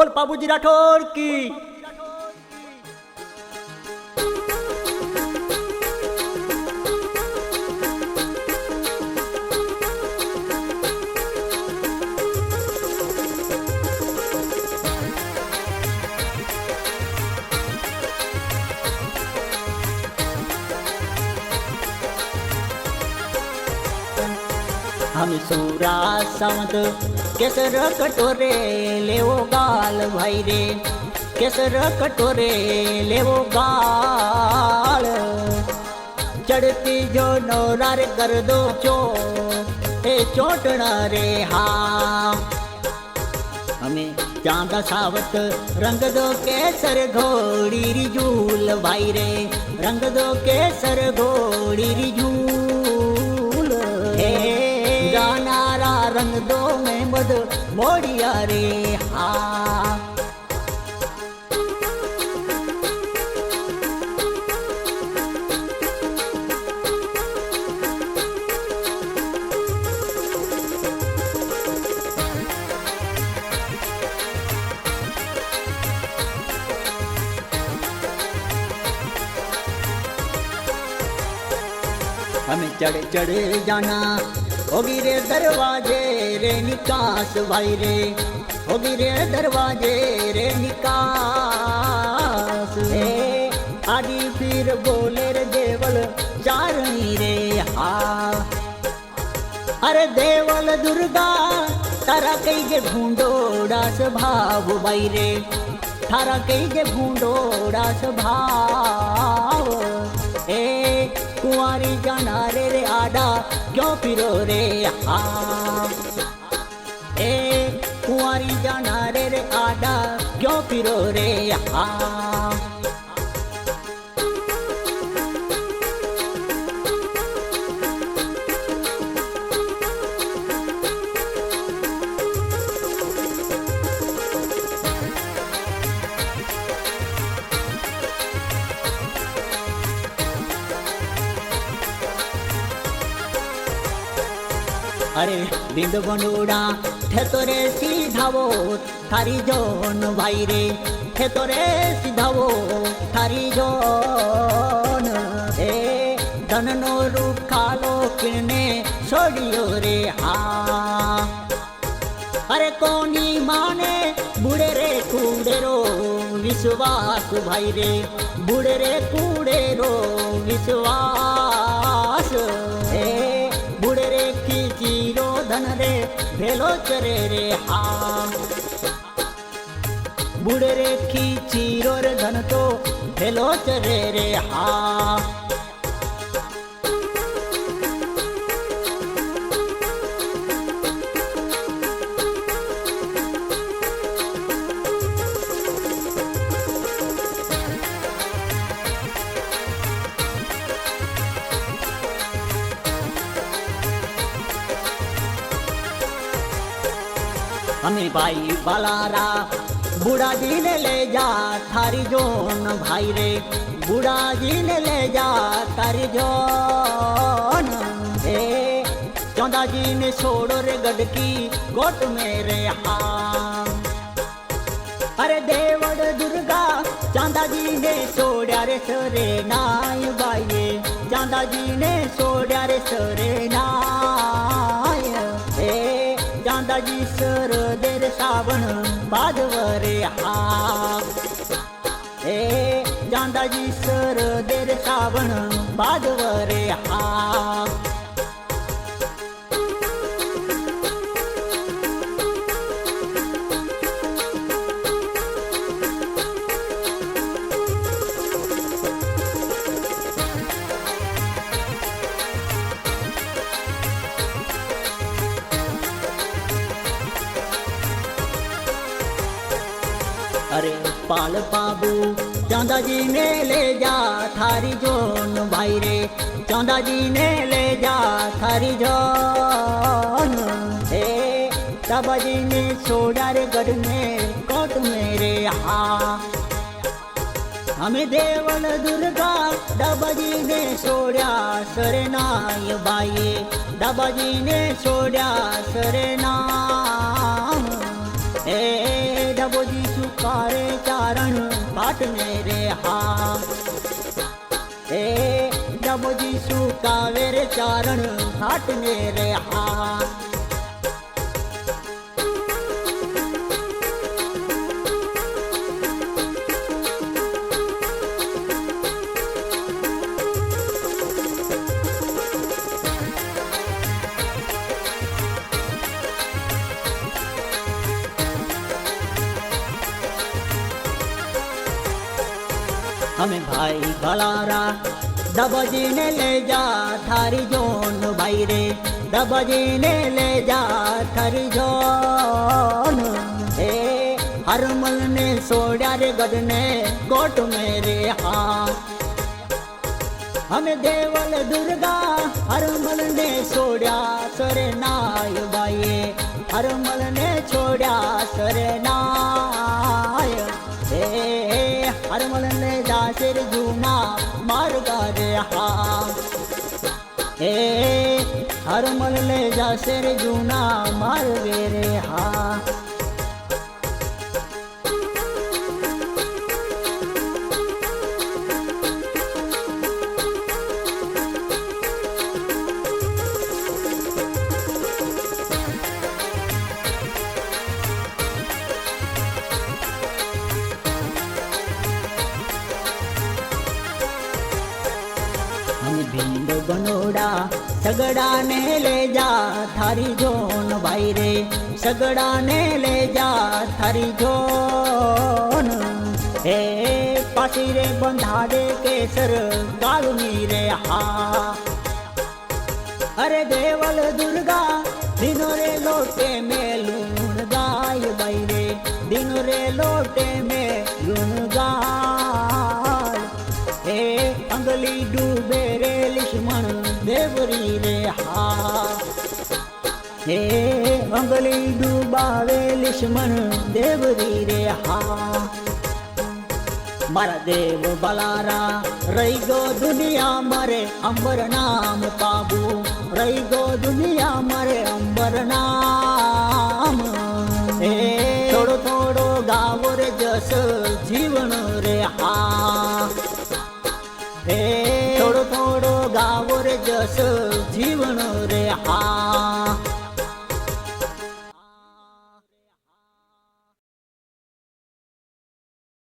बोल बाबूजी राठौर की। हम सूरा संत केसर कटोरे लेवो गाल भाई रे, केसर कटोरे लेवो गाल। चढ़ती जो नौरार कर दो चो ए चोटना रे हाँ। हमें चांदा सावत रंग दो केसर घोड़ी री झूल भाई रे, रंग दो केसर घोड़ी री झूल। जानारा रंग दो में मद मोड़िया रे हाँ। हमें चढ़ चढ़ जाना होगी रे दरवाजे रे निकास भाई रे, होगी रे दरवाजे रे निकास। आदि फिर बोले रे देवल चारणी रे हाँ। अरे देवल दुर्गा तारा कई जे भूंडोड़ा स्वभाव भाई रे, तारा कई जे भूंडोड़ा स्वभाव। कुंवारी जाना रे रे आडा क्यों फिरो रे हाँ। कुंवारी जाना रे रे आडा क्यों फिरो रे हाँ। अरे बिंद बनोड़ा थे तोरे सीधावो थारी जोन भाई रे, थे तोरे सीधावो थारी जोन। धन नो रूप खालो किने छोड़ियो रे हाँ। अरे कोनी माने बुढ़े रे कूड़े रो विश्वास भाई रे, बुढ़े रे कूड़े रो विश्वास। बुढ़े रे खींचीरो धन रे भेलो चरे रे हाँ। बुढ़े रे खींचीरो रे धन तो भेलो चरे रे हाँ। हमें भाई बालारा बूढ़ा जी ने ले जा थारी जोन भाई रे, बूढ़ा जी ने ले जा थारी जोन। चौंदा जी ने छोड़ो रे गडकी गोट मेरे हाँ। अरे देवड़ दुर्गा चांदा जी ने छोड़ा रे सरे नाय बाइये, चांदा जी ने छोड़ा रे सरे नाय। चांदा जी सर देर सावन बादवरे हाँ। चांदा जी सर देर सावन बादवरे हाँ। अरे पाल बाबू चांदा जी ने ले जा थारी जोन भाई रे, चांदा जी ने ले जा थारी जोन। दाबा जी ने छोड़ा रे गढ़ में कोट मेरे हाँ। हमें देवल दुर्गा दाबा जी ने छोड़ा सरे नाय बाइये, दाबा जी ने छोड़ा सरे नाम। डबो जी सुकारे चारण पाटने रे हा ए डबोजी सुकावे रे चारण पाटने रे हा हमें भाई भलारा दबजी ने ले जा थारी जोन भाई रे दबजी ने ले जा थारी जोन ए हरमल ने सोड़ा रे गद ने कोट मेरे हा हमें देवल दुर्गा हरमल ने सोड़ा सरे नाय भाई हरमल ने छोड़ा सरे नाय हरमल ने दासेर जूना मार्गा रे हा ए हरमल ने दासेर जूना मार्गे रे हा भींड बनोड़ा सगड़ा ने ले जा थारी जोन भाई रे सगड़ा ने ले जा थारी जोन हे पासी रे बंधा दे केसर कालनी रे हा अरे देवल दुर्गा दिनो रे लोटे में लून गाय भाई रे दिनो रे लोटे में लून गाय हे अंगली डूबे रे लक्ष्मण देवरी रे हा हे अंगली डूबावे लक्ष्मण देवरी रे हा मारा देव बलारा रही गो दुनिया मरे अंबर नाम पाबू रही गो दुनिया मरे अंबर नाम हे थोड़ो थोड़ो गावो रे जस जीवन रे हा हे थोड़ो थोड़ो गावो रे जस जीवन रे हा